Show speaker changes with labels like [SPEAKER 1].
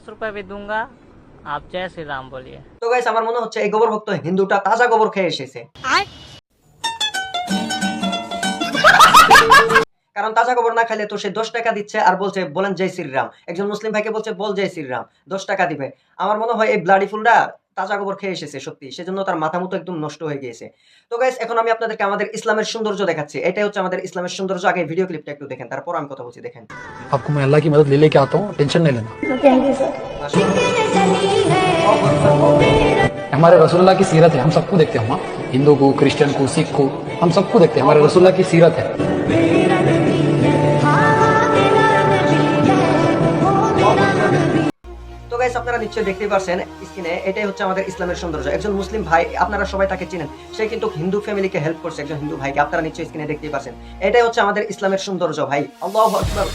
[SPEAKER 1] 10 रुपए भी दूंगा, आप जय श्री राम बोलिए।
[SPEAKER 2] তো গাইস আমার মনে হচ্ছে এই গোবর ভক্ত হিন্দুটা তাজা গোবর খেয়ে এসেছে, কারণ তাজা গোবর না খাইলে তো সে 10 টাকা দিচ্ছে আর বলছে বলেন জয় শ্রীরাম। একজন মুসলিম ভাইকে বলছে বল জয় শ্রীরাম, 10 টাকা দিবে। আমার মনে হয় এই ব্লাডি ফুলটা তাজা গোবর খেয়ে এসেছে সত্যি, সেজন্য তার মাথা মতো একদম নষ্ট হয়ে গিয়েছে। তো গাইস এখন আমি আপনাদেরকে আমাদের ইসলামের সৌন্দর্য দেখাচ্ছি, এটাই হচ্ছে আমাদের ইসলামের সৌন্দর্য। আগে ভিডিও ক্লিপটা একটু দেখেন, তারপর আমি কথা বলছি, দেখেন।
[SPEAKER 3] आपको मैं अल्लाह की मदद ले लेके आता हूँ, टेंशन नहीं लेना। हमारे रसूलुल्लाह की सीरत है, हम सबको देखते हैं, हम हिंदू को, क्रिश्चियन को, सिख को, हम सबको देखते हैं। हमारे रसूलुल्लाह की सीरत है।
[SPEAKER 2] তো গাইস আপনারা নিশ্চয়ই দেখতেই পারছেন স্ক্রিনে, এটাই হচ্ছে আমাদের ইসলামের সৌন্দর্য। একজন মুসলিম ভাই, আপনারা সবাই তাকে চিনেন, সে কিন্তু হিন্দু ফ্যামিলিকে হেল্প করছে, একজন হিন্দু ভাইকে, আপনারা নিশ্চয়ই স্ক্রিনে দেখতেই পারছেন। এটাই হচ্ছে আমাদের ইসলামের সৌন্দর্য ভাই। আল্লাহু আকবার।